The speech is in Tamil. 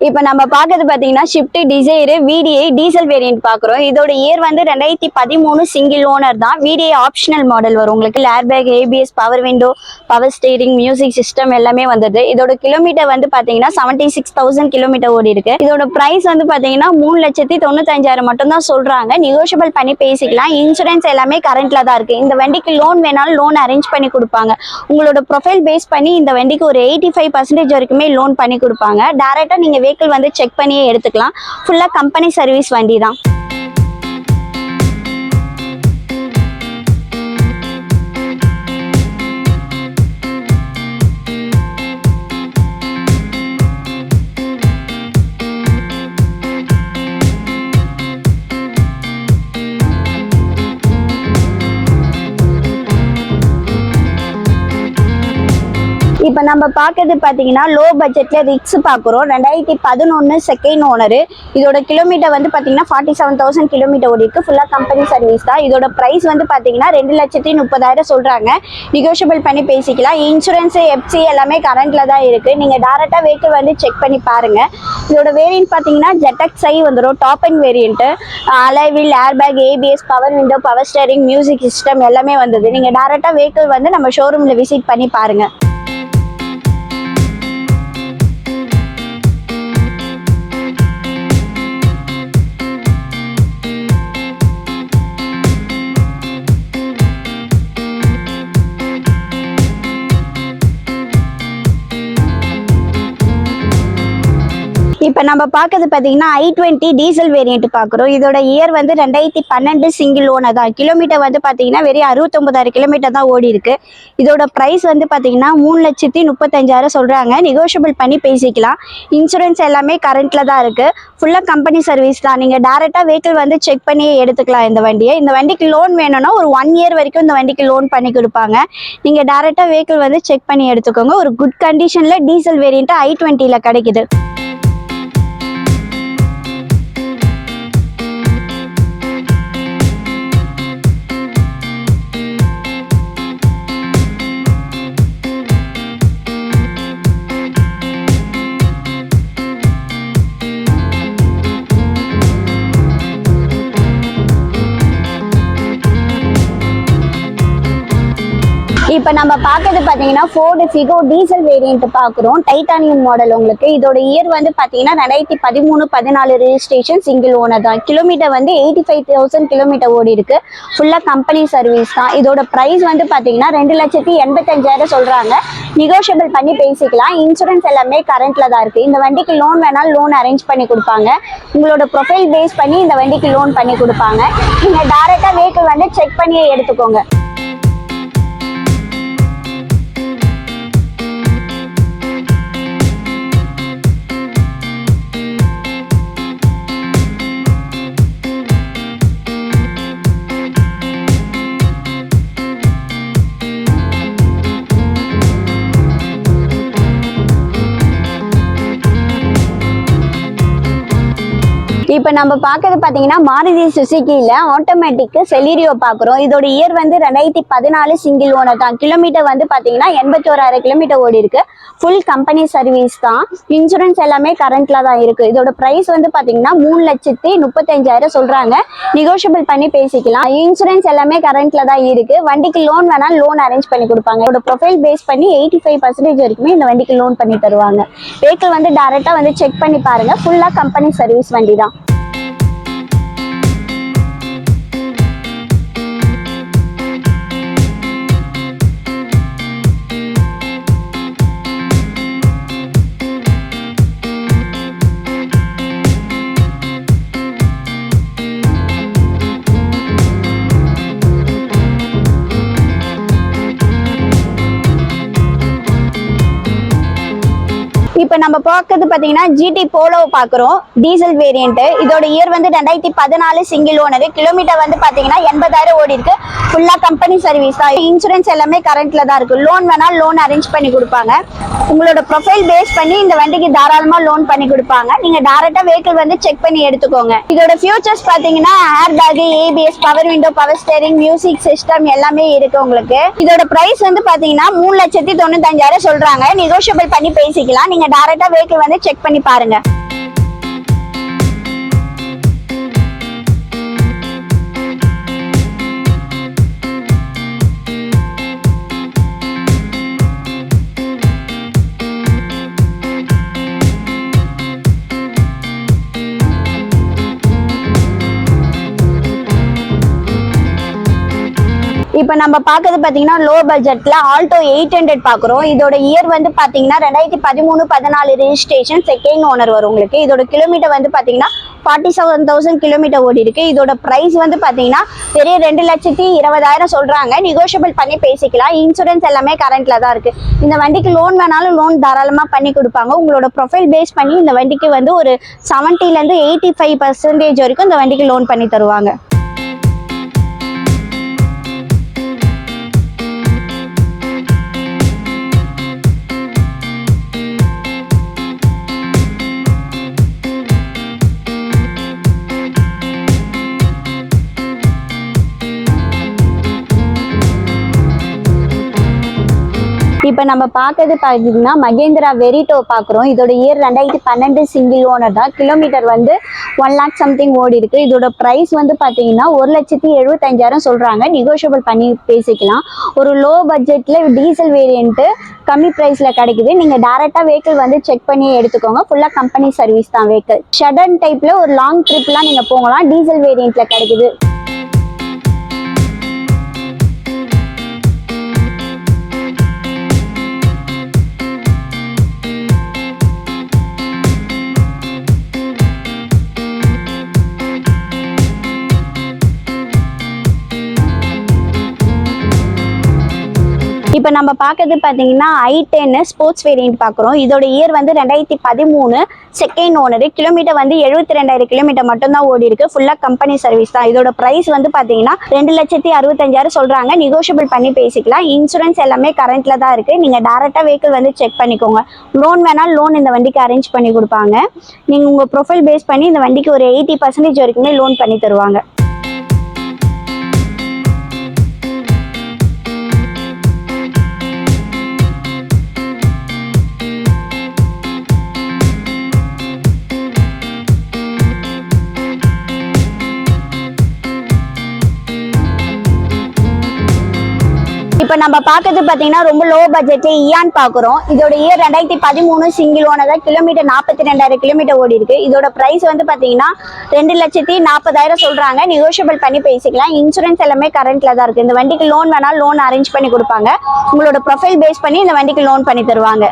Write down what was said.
இப்போ நம்ம பார்க்கறது பார்த்தீங்கன்னா shift desire VDI diesel variant பார்க்குறோம். இதோட இயர் வந்து 2013 சிங்கிள் ஓனர் தான். VDI ஆப்ஷனல் மாடல் வரும். உங்களுக்கு ஏர் bag, ABS, power window, power steering, music system எல்லாமே வந்தது. இதோட கிலோமீட்டர் வந்து பார்த்தீங்கன்னா 76,000 கிலோமீட்டர் ஓடி இருக்கு. இதோட பிரைஸ் வந்து பார்த்தீங்கன்னா 3,95,000 மட்டும் தான் சொல்றாங்க. நெகோஷியபிள் பண்ணி பேசிக்கலாம். இன்சூரன்ஸ் எல்லாமே கரண்ட்ல தான் இருக்கு. இந்த வண்டிக்கு லோன் வேணாலும் லோன் அரேஞ்ச் பண்ணி கொடுப்பாங்க. உங்களோட ப்ரொஃபைல் பேஸ் பண்ணி இந்த வண்டிக்கு ஒரு 85% வரைக்குமே லோன் பண்ணி கொடுப்பாங்க. டைரக்டா நீங்க வெஹிக்கிள் வந்து செக் பண்ணியே எடுத்துக்கலாம். ஃபுல்லா கம்பெனி சர்வீஸ் வண்டி தான். இப்போ நம்ம பார்க்கறது பார்த்தீங்கன்னா லோ பட்ஜெட்டில் ரிக்ஸ் பார்க்குறோம். 2011 செகண்ட் ஓனரு. இதோட கிலோமீட்டர் வந்து பார்த்தீங்கன்னா 47,000 கிலோமீட்டர் ஓடி இருக்கு. ஃபுல்லாக கம்பெனி சர்வீஸ் தான். இதோட ப்ரைஸ் வந்து பார்த்தீங்கன்னா 2,30,000 சொல்கிறாங்க. நெகோஷியபிள் பண்ணி பேசிக்கலாம். இன்சூரன்ஸு, FC எல்லாமே கரண்ட்டில் தான் இருக்குது. நீங்கள் டேரெக்டாக வெஹிக்கிள் வந்து செக் பண்ணி பாருங்கள். இதோட வேரியன்ட் பார்த்தீங்கன்னா ZXi வந்துடும். Top end variant. அலைவில், air bag, ABS, power window, power steering, music system எல்லாமே வந்தது. நீங்கள் டேரெக்டாக வெஹிக்கிள் வந்து நம்ம ஷோரூமில் விசிட் பண்ணி பாருங்கள். இப்போ நம்ம பார்க்கறது பார்த்தீங்கன்னா i20 டீசல் வேரியன்ட் பார்க்குறோம். இதோட இயர் வந்து 2012 சிங்கிள் ஓனர் தான். கிலோமீட்டர் வந்து பார்த்தீங்கன்னா வெறும் 69,000 கிலோமீட்டர் தான் ஓடி இருக்கு. இதோட ப்ரைஸ் வந்து பார்த்தீங்கன்னா 3,35,000 சொல்கிறாங்க. நெகோஷியபிள் பண்ணி பேசிக்கலாம். இன்சூரன்ஸ் எல்லாமே கரண்ட்டில் தான் இருக்குது. ஃபுல்லாக கம்பெனி சர்வீஸ் தான். நீங்கள் டேரெக்டாக வெஹிக்கிள் வந்து செக் பண்ணி எடுத்துக்கலாம் இந்த வண்டியை. இந்த வண்டிக்கு லோன் வேணும்னா ஒரு 1 இயர் வரைக்கும் இந்த வண்டிக்கு லோன் பண்ணி கொடுப்பாங்க. நீங்கள் டேரெக்டாக வெஹிக்கிள் வந்து செக் பண்ணி எடுத்துக்கோங்க. ஒரு குட் கண்டிஷனில் டீசல் வேரியன்ட்டு i20ல கிடைக்குது. இப்போ நம்ம பார்க்கறது பார்த்தீங்கன்னா ஃபோர்டு ஃபிகோ டீசல் வேரியன்ட் பார்க்குறோம். டைட்டானியம் மாடல் உங்களுக்கு. இதோட இயர் வந்து பார்த்தீங்கன்னா 2013-14 ரெஜிஸ்ட்ரேஷன் சிங்கிள் ஓனர் தான். கிலோமீட்டர் வந்து 85,000 கிலோமீட்டர் ஓடி இருக்கு. ஃபுல்லாக கம்பெனி சர்வீஸ் தான். இதோட ப்ரைஸ் வந்து பார்த்தீங்கன்னா 2,85,000 சொல்கிறாங்க. நெகோஷியபிள் பண்ணி பேசிக்கலாம். இன்சூரன்ஸ் எல்லாமே கரண்ட்ல தான் இருக்குது. இந்த வண்டிக்கு லோன் வேணாலும் லோன் அரேஞ்ச் பண்ணி கொடுப்பாங்க. உங்களோட ப்ரொஃபைல் பேஸ் பண்ணி இந்த வண்டிக்கு லோன் பண்ணி கொடுப்பாங்க. நீங்கள் டேரெக்டாக வெஹிக்கிள் வந்து செக் பண்ணியே எடுத்துக்கோங்க. இப்போ நம்ம பார்க்கறது பார்த்தீங்கன்னா மாருதி சுசுக்கியில் ஆட்டோமேட்டிக் செலீரியோ பார்க்குறோம். இதோட இயர் வந்து 2014 சிங்கிள் ஓனர் தான். கிலோமீட்டர் வந்து பார்த்தீங்கன்னா 81,000 கிலோமீட்டர் ஓடி இருக்கு. ஃபுல் கம்பெனி சர்வீஸ் தான். இன்சூரன்ஸ் எல்லாமே கரண்ட்ல தான் இருக்கு. இதோட ப்ரைஸ் வந்து பார்த்தீங்கன்னா 3,35,000 சொல்றாங்க. நெகோஷியபிள் பண்ணி பேசிக்கலாம். இன்சூரன்ஸ் எல்லாமே கரண்ட்ல தான் இருக்கு. வண்டிக்கு லோன் வேணாலும் லோன் அரேஞ்ச் பண்ணி கொடுப்பாங்க. இதோட ப்ரொஃபைல் பேஸ் பண்ணி 85% வரைக்குமே இந்த வண்டிக்கு லோன் பண்ணி தருவாங்க. வெஹிக்கிள் வந்து டைரக்டா வந்து செக் பண்ணி பாருங்க. ஃபுல்லா கம்பெனி சர்வீஸ் வண்டி தான். இப்போ நம்ம பார்க்கறது பார்த்தீங்கன்னா GT போலோ பார்க்குறோம். Diesel variant. இதோட இயர் வந்து 2014 சிங்கிள் ஓனர். கிலோமீட்டர் வந்து பார்த்தீங்கன்னா 80,000 ஓடி இருக்கு. ஃபுல்லாக கம்பெனி சர்வீஸ் தான். இன்சூரன்ஸ் எல்லாமே கரண்ட்ல தான் இருக்கு. லோன் வேணாலும் லோன் அரேஞ்ச் பண்ணி கொடுப்பாங்க. உங்களோட ப்ரொஃபைல் பேஸ் பண்ணி இந்த வண்டிக்கு தாராளமாக லோன் பண்ணி கொடுப்பாங்க. நீங்கள் டேரெக்டாக வெஹிக்கிள் வந்து செக் பண்ணி எடுத்துக்கோங்க. இதோட ஃபியூச்சர்ஸ் பார்த்தீங்கன்னா ஏர் bag, ABS, power window, power steering, music system எல்லாமே இருக்கு உங்களுக்கு. இதோட பிரைஸ் வந்து பார்த்தீங்கன்னா 3,95,000 சொல்றாங்க. நெகோஷியபிள் பண்ணி பேசிக்கலாம். நீங்க டைரக்டா வெஹிக்கிள் வந்து செக் பண்ணி பாருங்க. இப்போ நம்ம பார்க்கறது பார்த்தீங்கன்னா லோ பட்ஜெட்டில் ஆல்டோ 800 பார்க்குறோம். இதோட இயர் வந்து பார்த்தீங்கன்னா 2013-14 ரெஜிஸ்ட்ரேஷன், செகண்ட் ஓனர் வரும் உங்களுக்கு. இதோட கிலோமீட்டர் வந்து பார்த்தீங்கன்னா 47,000 கிலோமீட்டர் ஓடி இருக்கு. இதோட ப்ரைஸ் வந்து பார்த்தீங்கன்னா பெரிய 2,20,000 சொல்கிறாங்க. நெகோஷியபிள் பண்ணி பேசிக்கலாம். இன்சூரன்ஸ் எல்லாமே கரண்ட்ல தான் இருக்குது. இந்த வண்டிக்கு லோன் வேணாலும் லோன் தாராளமாக பண்ணி கொடுப்பாங்க. உங்களோட ப்ரொஃபைல் பேஸ் பண்ணி இந்த வண்டிக்கு வந்து ஒரு 70% 85% வரைக்கும் இந்த வண்டிக்கு லோன் பண்ணி தருவாங்க. இப்போ நம்ம பார்க்கறது பார்த்தீங்கன்னா மகேந்திரா வெரிட்டோ பார்க்குறோம். இதோட இயர் 2012 சிங்கிள் ஓனர் தான். கிலோமீட்டர் வந்து 1 lakh சம்திங் ஓடி இருக்கு. இதோட ப்ரைஸ் வந்து பார்த்தீங்கன்னா 1,75,000 சொல்கிறாங்க. நெகோஷியபிள் பண்ணி பேசிக்கலாம். ஒரு லோ பட்ஜெட்டில் டீசல் வேரியண்ட்டு கம்மி ப்ரைஸில் கிடைக்குது. நீங்கள் டேரெக்டாக வெஹிக்கிள் வந்து செக் பண்ணி எடுத்துக்கோங்க. ஃபுல்லாக கம்பெனி சர்வீஸ் தான் வெஹிக்கிள். ஷடன் டைப்பில் ஒரு லாங் ட்ரிப்லாம் நீங்கள் போகலாம். டீசல் வேரியண்ட்டில் கிடைக்குது. இப்போ நம்ம பார்க்கறது பார்த்தீங்கன்னா i10 ஸ்போர்ட்ஸ் வேரியண்ட் பார்க்குறோம். இதோட இயர் வந்து 2013 செகண்ட் ஓனர். கிலோமீட்டர் வந்து 72,000 கிலோமீட்டர் மட்டும்தான் ஓடி இருக்கு. ஃபுல்லாக கம்பெனி சர்வீஸ் தான். இதோட ப்ரைஸ் வந்து பார்த்தீங்கன்னா 2,65,000 சொல்கிறாங்க. நெகோஷியபிள் பண்ணி பேசிக்கலாம். இன்சூரன்ஸ் எல்லாமே கரண்ட்ல தான் இருக்குது. நீங்கள் டேரெக்டாக வெஹிக்கிள் வந்து செக் பண்ணிக்கோங்க. லோன் வேணாலும் லோன் இந்த வண்டிக்கு அரேஞ்ச் பண்ணி கொடுப்பாங்க. நீங்கள் உங்கள் ப்ரொஃபைல் பேஸ் பண்ணி இந்த வண்டிக்கு ஒரு 80% வரைக்குமே லோன் பண்ணி தருவாங்க. இப்போ நம்ம பார்க்கறது பார்த்தீங்கன்னா ரொம்ப லோ பட்ஜெட்டில் இயான் பார்க்குறோம். இதோட இயர் 2013 சிங்கிள் ஓனர் தான். கிலோமீட்டர் 42,000 கிலோமீட்டர் ஓடி இருக்கு. இதோட ப்ரைஸ் வந்து பார்த்தீங்கன்னா 2,40,000 சொல்கிறாங்க. நெகோஷியபிள் பண்ணி பேசிக்கலாம். இன்சூரன்ஸ் எல்லாமே கரண்ட்ல தான் இருக்குது. இந்த வண்டிக்கு லோன் வேணாலும் லோன் அரேஞ்ச் பண்ணி கொடுப்பாங்க. உங்களோட ப்ரொஃபைல் பேஸ் பண்ணி இந்த வண்டிக்கு லோன் பண்ணி தருவாங்க.